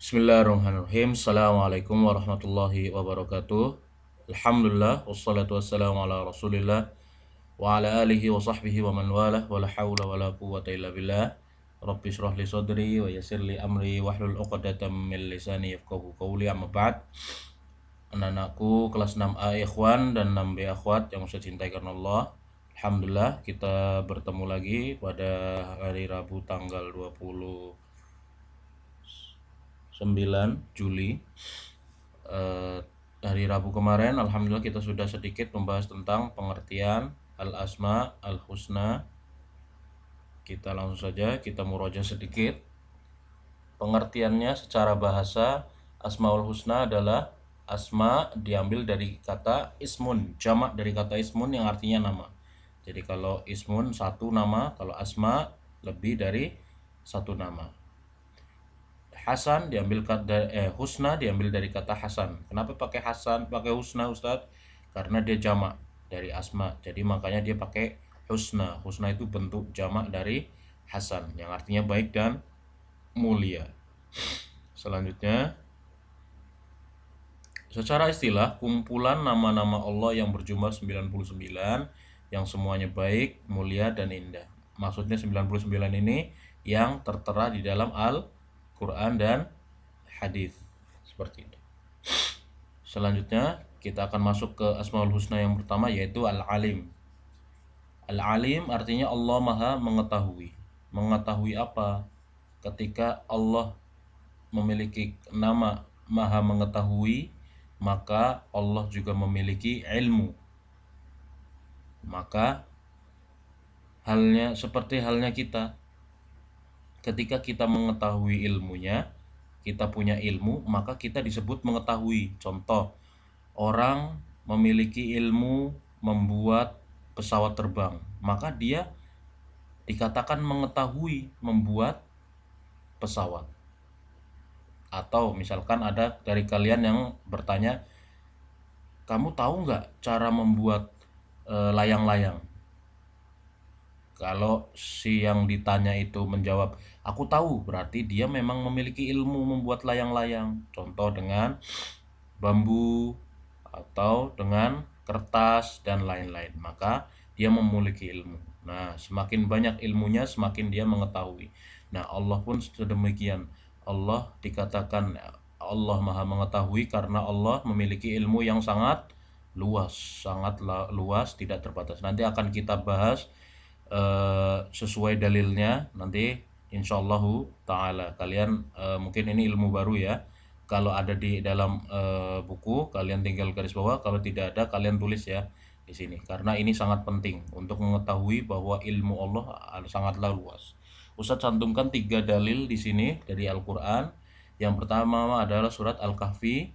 Bismillahirrahmanirrahim. Assalamualaikum warahmatullahi wabarakatuh. Alhamdulillah wassalatu wassalamu ala Rasulillah wa ala alihi wa sahbihi wa man walah wa la haula wa la quwwata illa billah. Rabbi shrah li sadri wa yassir li amri wahlul 'uqdatam min lisani yafqahu qawli. Amma ba'd. Anak-anakku kelas 6A ikhwan dan 6B akhwat yang saya cintai karena Allah. Alhamdulillah kita bertemu lagi pada hari Rabu tanggal 29 Juli. Hari Rabu kemarin alhamdulillah kita sudah sedikit membahas tentang pengertian al-asma al-husna. Kita langsung saja kita murojaah sedikit. Pengertiannya secara bahasa, asmaul husna adalah asma diambil dari kata ismun, jamak dari kata ismun yang artinya nama. Jadi kalau ismun satu nama, kalau asma lebih dari satu nama. Hasan diambil kata husna diambil dari kata hasan. Kenapa pakai hasan, pakai husna Ustadz? Karena dia jamak dari asma. Jadi makanya dia pakai husna. Husna itu bentuk jamak dari hasan yang artinya baik dan mulia. Selanjutnya, secara istilah kumpulan nama-nama Allah yang berjumlah 99 yang semuanya baik, mulia dan indah. Maksudnya 99 ini yang tertera di dalam Al-Quran dan hadis. Seperti itu. Selanjutnya kita akan masuk ke Asmaul Husna yang pertama, yaitu Al-Alim. Al-Alim artinya Allah Maha mengetahui. Mengetahui apa? Ketika Allah memiliki nama Maha mengetahui, maka Allah juga memiliki ilmu. Maka seperti halnya kita, ketika kita mengetahui ilmunya, kita punya ilmu, maka kita disebut mengetahui. Contoh, orang memiliki ilmu membuat pesawat terbang, maka dia dikatakan mengetahui membuat pesawat. Atau misalkan ada dari kalian yang bertanya, kamu tahu nggak cara membuat layang-layang? Kalau si yang ditanya itu menjawab, aku tahu, berarti dia memang memiliki ilmu membuat layang-layang. Contoh dengan bambu atau dengan kertas dan lain-lain. Maka dia memiliki ilmu. Nah, semakin banyak ilmunya, semakin dia mengetahui. Nah, Allah pun sedemikian. Allah dikatakan Allah Maha mengetahui karena Allah memiliki ilmu yang sangat luas, tidak terbatas. Nanti akan kita bahas sesuai dalilnya nanti insyaallah taala. Kalian mungkin ini ilmu baru ya. Kalau ada di dalam buku kalian tinggal garis bawah, kalau tidak ada kalian tulis ya di sini, karena ini sangat penting untuk mengetahui bahwa ilmu Allah sangatlah luas. Ustadz cantumkan 3 dalil di sini dari Al-Qur'an. Yang pertama adalah surat Al-Kahfi.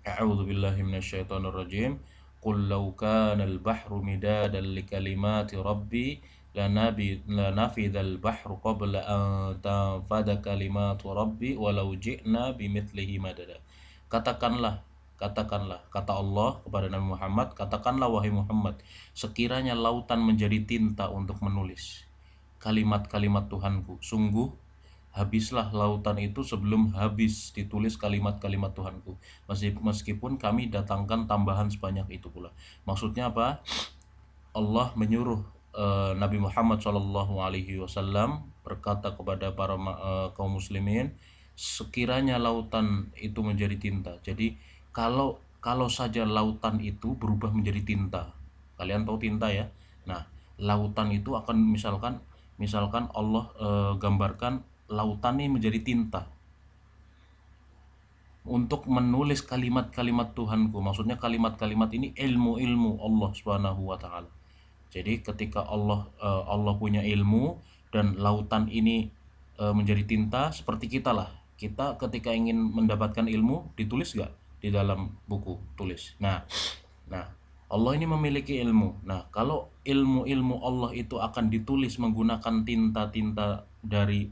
A'udzubillahi minasyaitonirrajim. Qul law kana al-bahru midadan likalimati rabbi lanafidhal bahru qabla an tanfada kalimatu rabbi walau ji'na bimithlihi madada. Katakanlah, kata Allah kepada Nabi Muhammad, katakanlah wahai Muhammad, sekiranya lautan menjadi tinta untuk menulis kalimat-kalimat Tuhanku, sungguh habislah lautan itu sebelum habis ditulis kalimat-kalimat Tuhanku, meskipun kami datangkan tambahan sebanyak itu pula. Maksudnya apa? Allah menyuruh Nabi Muhammad SAW berkata kepada para kaum muslimin, sekiranya lautan itu menjadi tinta. Jadi kalau saja lautan itu berubah menjadi tinta, kalian tahu tinta ya. Nah, lautan itu akan misalkan Allah gambarkan lautan ini menjadi tinta untuk menulis kalimat-kalimat Tuhanku. Maksudnya kalimat-kalimat ini ilmu-ilmu Allah Subhanahu wa taala. Jadi ketika Allah punya ilmu dan lautan ini menjadi tinta, seperti kita lah. Kita ketika ingin mendapatkan ilmu, ditulis gak di dalam buku tulis. Nah, Allah ini memiliki ilmu. Nah, kalau ilmu-ilmu Allah itu akan ditulis menggunakan tinta-tinta dari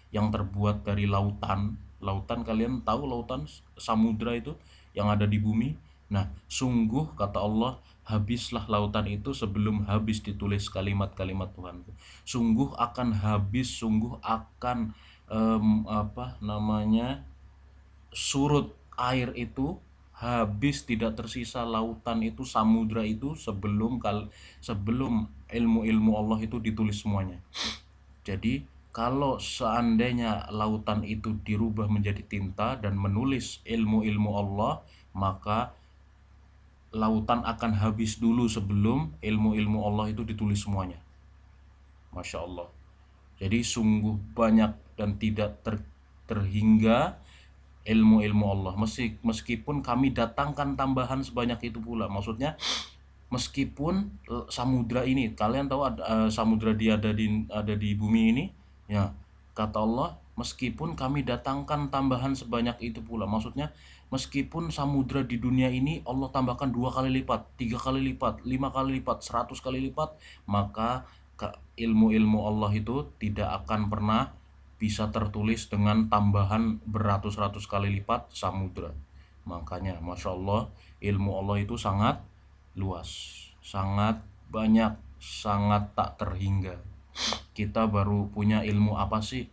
yang terbuat dari lautan. Lautan, kalian tahu lautan samudra itu yang ada di bumi. Nah, sungguh kata Allah, habislah lautan itu sebelum habis ditulis kalimat-kalimat Tuhanku. Sungguh akan habis, sungguh akan apa namanya, surut air itu habis, tidak tersisa lautan itu, samudra itu sebelum ilmu-ilmu Allah itu ditulis semuanya. Jadi kalau seandainya lautan itu dirubah menjadi tinta dan menulis ilmu-ilmu Allah, maka lautan akan habis dulu sebelum ilmu-ilmu Allah itu ditulis semuanya. Masya Allah. Jadi sungguh banyak dan tidak terhingga ilmu-ilmu Allah. Meskipun kami datangkan tambahan sebanyak itu pula. Maksudnya meskipun samudra ini, kalian tahu samudra ada di bumi ini, ya, kata Allah, meskipun kami datangkan tambahan sebanyak itu pula. Maksudnya meskipun samudra di dunia ini Allah tambahkan 2 kali lipat, 3 kali lipat, 5 kali lipat, 100 kali lipat, maka ilmu-ilmu Allah itu tidak akan pernah bisa tertulis dengan tambahan beratus-ratus kali lipat samudra. Makanya Masya Allah, ilmu Allah itu sangat luas, sangat banyak, sangat tak terhingga. Kita baru punya ilmu apa sih?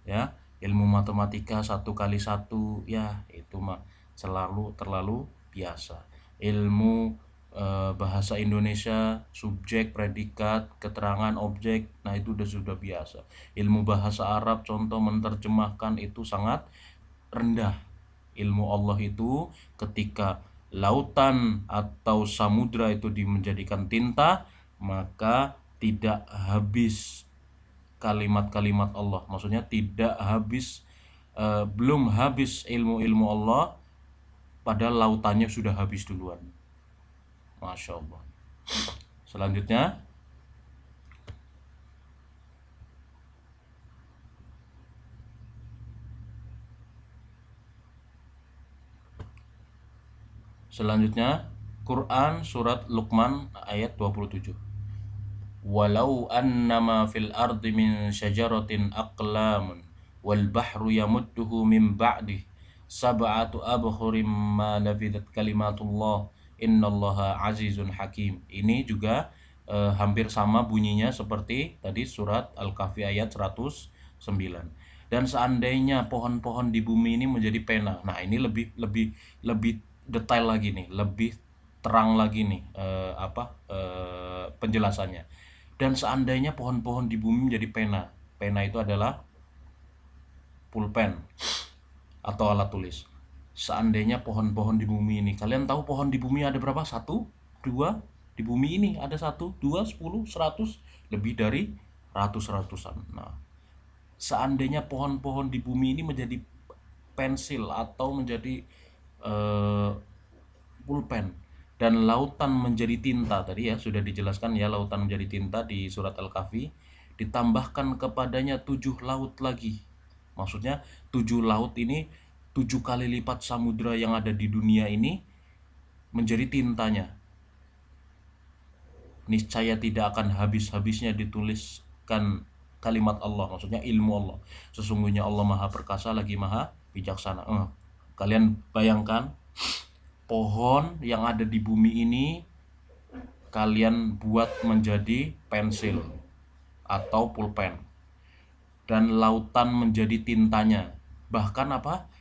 Ya, ilmu matematika 1 kali 1, ya itu mah terlalu biasa. Ilmu bahasa Indonesia, subjek, predikat, keterangan, objek, nah itu sudah biasa. Ilmu bahasa Arab, contoh menerjemahkan, itu sangat rendah. Ilmu Allah itu ketika lautan atau samudra itu menjadikan tinta, maka tidak habis kalimat-kalimat Allah. Maksudnya tidak habis, belum habis ilmu-ilmu Allah, padahal lautannya sudah habis duluan. Masya Allah. Selanjutnya, Quran surat Luqman ayat 27. Walau annama fil ardi min syajaratin aqlamun wal bahru yamudduhu min ba'dih sab'atu abhurim ma nafidat kalimatullah innallaha azizun hakim. Ini juga hampir sama bunyinya seperti tadi surat Al-Kahfi ayat 109. Dan seandainya pohon-pohon di bumi ini menjadi pena. Nah, ini lebih detail lagi nih, lebih terang lagi nih penjelasannya. Dan seandainya pohon-pohon di bumi menjadi pena. Pena itu adalah pulpen atau alat tulis. Seandainya pohon-pohon di bumi ini, kalian tahu pohon di bumi ada berapa? 1, 2, di bumi ini ada 1, 2, 10, 100, lebih dari ratus-ratusan. Nah, seandainya pohon-pohon di bumi ini menjadi pensil atau menjadi pulpen, dan lautan menjadi tinta, tadi ya sudah dijelaskan ya, lautan menjadi tinta di surat Al-Kahfi, ditambahkan kepadanya 7 laut lagi. Maksudnya 7 laut ini 7 kali lipat samudra yang ada di dunia ini menjadi tintanya. Niscaya tidak akan habis-habisnya dituliskan kalimat Allah, maksudnya ilmu Allah. Sesungguhnya Allah Maha Perkasa lagi Maha Bijaksana. Kalian bayangkan, pohon yang ada di bumi ini kalian buat menjadi pensil atau pulpen, dan lautan menjadi tintanya. Bahkan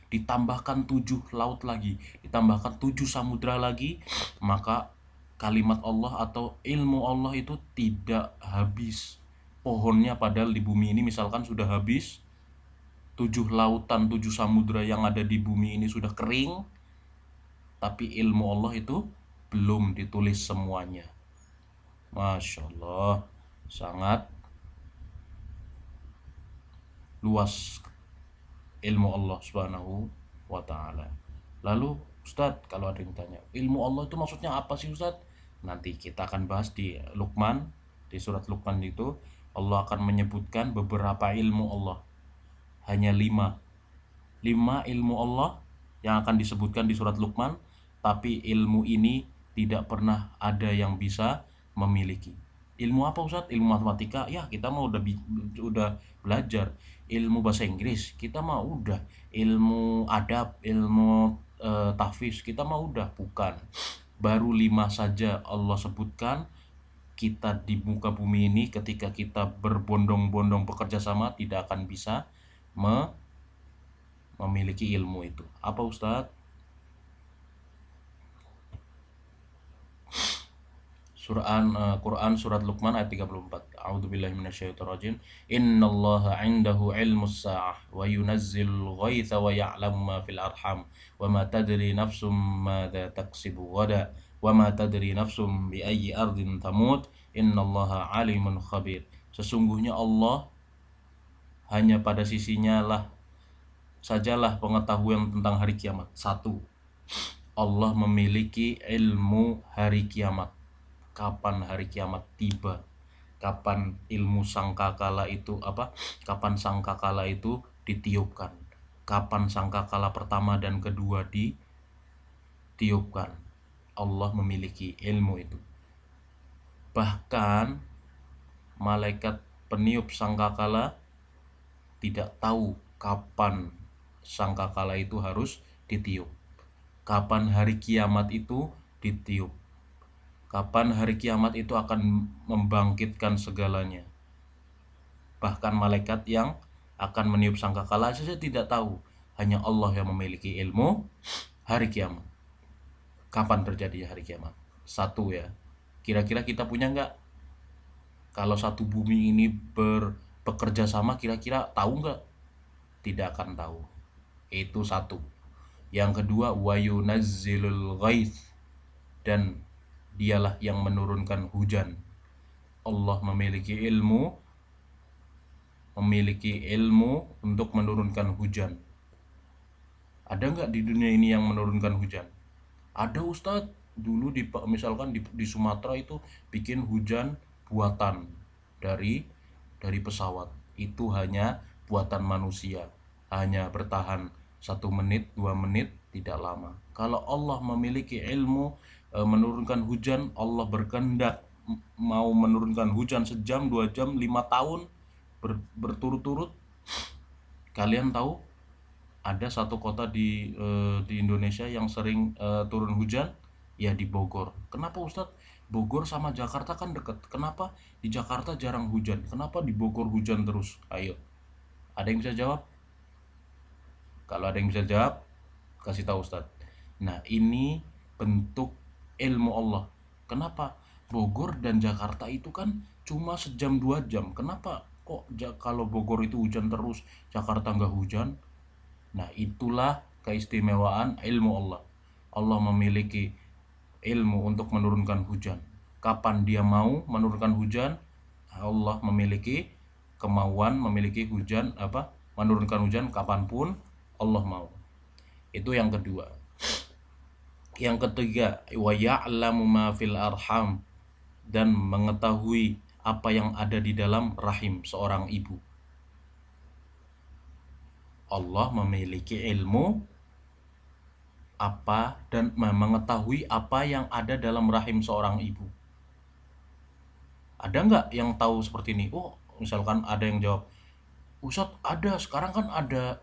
ditambahkan 7 laut lagi, ditambahkan 7 samudra lagi, maka kalimat Allah atau ilmu Allah itu tidak habis. Pohonnya padahal di bumi ini misalkan sudah habis, 7 lautan, 7 samudra yang ada di bumi ini sudah kering, tapi ilmu Allah itu belum ditulis semuanya. Masya Allah, sangat luas ilmu Allah Subhanahu wa ta'ala. Lalu Ustadz, kalau ada yang tanya, ilmu Allah itu maksudnya apa sih Ustadz? Nanti kita akan bahas di Luqman, di surat Luqman itu Allah akan menyebutkan beberapa ilmu Allah. Hanya 5 ilmu Allah yang akan disebutkan di surat Luqman, tapi ilmu ini tidak pernah ada yang bisa memiliki. Ilmu apa Ustadz? Ilmu matematika? Ya, kita mah udah belajar. Ilmu bahasa Inggris? Kita mah udah. Ilmu adab, ilmu tahfiz? Kita mah udah. Bukan. Baru 5 saja Allah sebutkan. Kita di muka bumi ini ketika kita berbondong-bondong bekerja sama tidak akan bisa memiliki ilmu itu. Apa Ustadz? Quran surat Luqman ayat 34. A'udzubillahi minasyaitonirrajim. Innallaha 'indahu 'ilmus sa'ah wa yunazzilul ghaitsa wa ya'lamu ma fil arham wa ma tadri nafsum madza taksibu ghada wa ma tadri nafsum bi ayyi ardin tamut innallaha 'alimun khabir. Sesungguhnya Allah hanya pada sisinya lah sajalah pengetahuan tentang hari kiamat. Satu, Allah memiliki ilmu hari kiamat. Kapan hari kiamat tiba? Kapan ilmu sangkakala itu Kapan sangkakala itu ditiupkan? Kapan sangkakala pertama dan kedua ditiupkan? Allah memiliki ilmu itu. Bahkan malaikat peniup sangkakala tidak tahu kapan sangkakala itu harus ditiup. Kapan hari kiamat itu ditiup. Kapan hari kiamat itu akan membangkitkan segalanya. Bahkan malaikat yang akan meniup sangkakala saja tidak tahu. Hanya Allah yang memiliki ilmu hari kiamat. Kapan terjadi hari kiamat? Satu ya. Kira-kira kita punya nggak? Kalau satu bumi ini bekerja sama, kira-kira tahu nggak? Tidak akan tahu. Itu satu. Yang kedua, wa yunazzilul ghaits, dan dialah yang menurunkan hujan. Allah memiliki ilmu untuk menurunkan hujan. Ada nggak di dunia ini yang menurunkan hujan? Ada Ustadz. Dulu misalkan di Sumatera itu bikin hujan buatan dari pesawat. Itu hanya buatan manusia. Hanya bertahan 1 menit, 2 menit, tidak lama. Kalau Allah memiliki ilmu menurunkan hujan, Allah berkehendak mau menurunkan hujan sejam, 2 jam, 5 tahun berturut-turut. Kalian tahu ada satu kota di Indonesia yang sering turun hujan, ya di Bogor. Kenapa Ustadz? Bogor sama Jakarta kan dekat. Kenapa di Jakarta jarang hujan? Kenapa di Bogor hujan terus? Ayo, ada yang bisa jawab? Kalau ada yang bisa jawab, kasih tahu Ustadz. Nah, ini bentuk ilmu Allah. Kenapa? Bogor dan Jakarta itu kan cuma sejam 2 jam. Kenapa kok kalau Bogor itu hujan terus, Jakarta nggak hujan? Nah, itulah keistimewaan ilmu Allah. Allah memiliki ilmu untuk menurunkan hujan. Kapan dia mau menurunkan hujan, Allah memiliki kemauan, memiliki hujan menurunkan hujan kapanpun Allah mau. Itu yang kedua. Yang ketiga, wa ya'lamu ma fil arham, dan mengetahui apa yang ada di dalam rahim seorang ibu. Allah memiliki ilmu dan mengetahui apa yang ada dalam rahim seorang ibu. Ada nggak yang tahu seperti ini? Oh, misalkan ada yang jawab, Ustadz, ada. Sekarang kan ada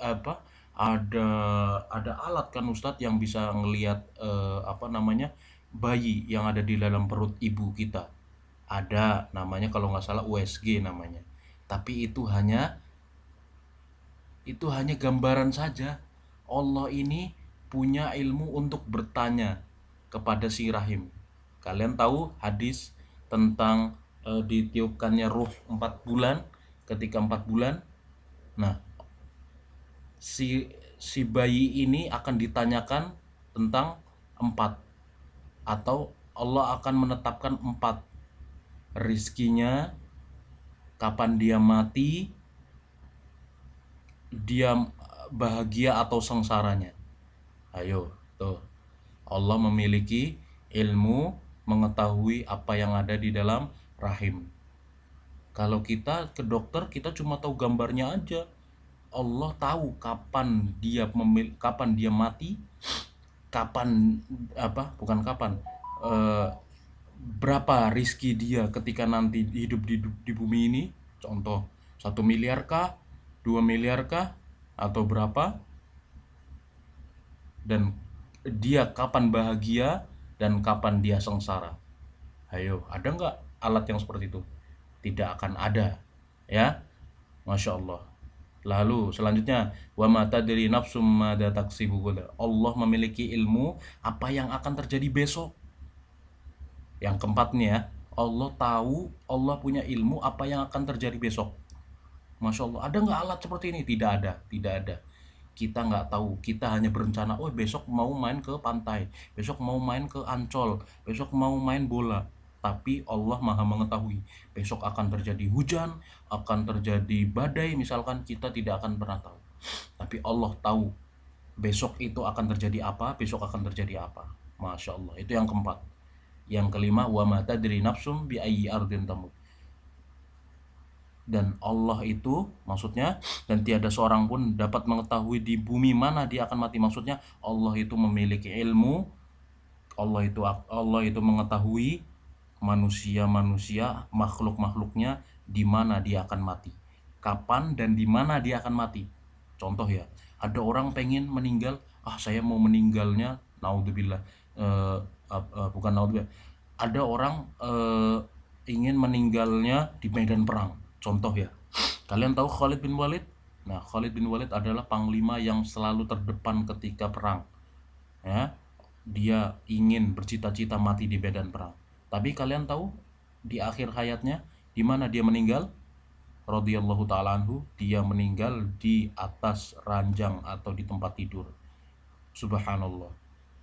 ada alat kan Ustadz yang bisa ngelihat bayi yang ada di dalam perut ibu kita. Ada, namanya kalau nggak salah USG namanya. Tapi itu hanya gambaran saja. Allah ini punya ilmu untuk bertanya kepada si rahim. Kalian tahu hadis tentang ditiupkannya ruh 4 bulan, ketika 4 bulan. Nah, si bayi ini akan ditanyakan tentang 4, atau Allah akan menetapkan 4 rizkinya, kapan dia mati, dia bahagia atau sengsaranya. Ayo, tuh. Allah memiliki ilmu mengetahui apa yang ada di dalam rahim. Kalau kita ke dokter, kita cuma tahu gambarnya aja. Allah tahu kapan dia mati, berapa rizki dia ketika nanti hidup di bumi ini. Contoh, 1 miliar kah, 2 miliar kah, atau berapa, dan dia kapan bahagia dan kapan dia sengsara. Ayo, ada nggak alat yang seperti itu? Tidak akan ada, ya. Masya Allah. Lalu selanjutnya, wa ma tadri nafsum madza taksibu ghadan. Allah memiliki ilmu apa yang akan terjadi besok. Yang keempat nih ya, Allah tahu, Allah punya ilmu apa yang akan terjadi besok. Masya Allah, ada nggak alat seperti ini? Tidak ada, tidak ada. Kita nggak tahu, kita hanya berencana, oh besok mau main ke pantai, besok mau main ke Ancol, besok mau main bola. Tapi Allah maha mengetahui, besok akan terjadi hujan, akan terjadi badai misalkan, kita tidak akan pernah tahu. Tapi Allah tahu, besok itu akan terjadi apa, besok akan terjadi apa. Masya Allah, itu yang keempat. Yang kelima, wa ma tadri nafsum bi ayyi ardin tamut. Dan Allah itu maksudnya, dan tiada seorang pun dapat mengetahui di bumi mana dia akan mati. Maksudnya Allah itu memiliki ilmu, Allah itu mengetahui manusia-manusia, makhluk-makhluknya, di mana dia akan mati, kapan dan di mana dia akan mati. Contoh ya, ada orang pengen meninggal, saya mau meninggalnya, naudzubillah, bukan naudzubillah, ada orang ingin meninggalnya di medan perang. Contoh ya, kalian tahu Khalid bin Walid? Nah, Khalid bin Walid adalah panglima yang selalu terdepan ketika perang. Ya, dia ingin bercita-cita mati di medan perang. Tapi kalian tahu di akhir hayatnya di mana dia meninggal? Radhiyallahu taala anhu, dia meninggal di atas ranjang atau di tempat tidur. Subhanallah.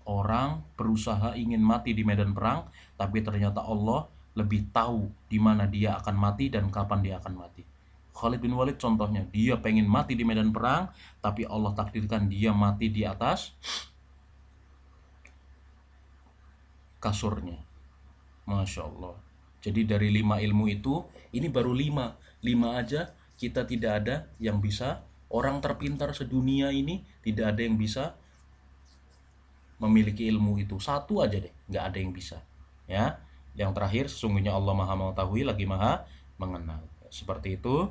Orang berusaha ingin mati di medan perang, tapi ternyata Allah lebih tahu di mana dia akan mati dan kapan dia akan mati. Khalid bin Walid contohnya, dia pengen mati di medan perang, tapi Allah takdirkan dia mati di atas kasurnya. Masya Allah. Jadi dari 5 ilmu itu, ini baru 5. 5 aja kita tidak ada yang bisa. Orang terpintar sedunia ini tidak ada yang bisa memiliki ilmu itu. Satu aja deh, nggak ada yang bisa. Ya, yang terakhir, sesungguhnya Allah maha mengetahui lagi maha mengenal. Seperti itu.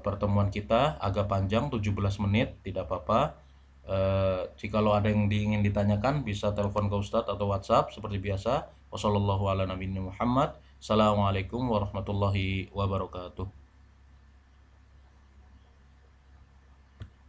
Pertemuan kita agak panjang, 17 menit, tidak apa-apa. Jikalau ada yang ingin ditanyakan, bisa telepon ke Ustadz atau WhatsApp seperti biasa. Wassalamualaikum warahmatullahi wabarakatuh.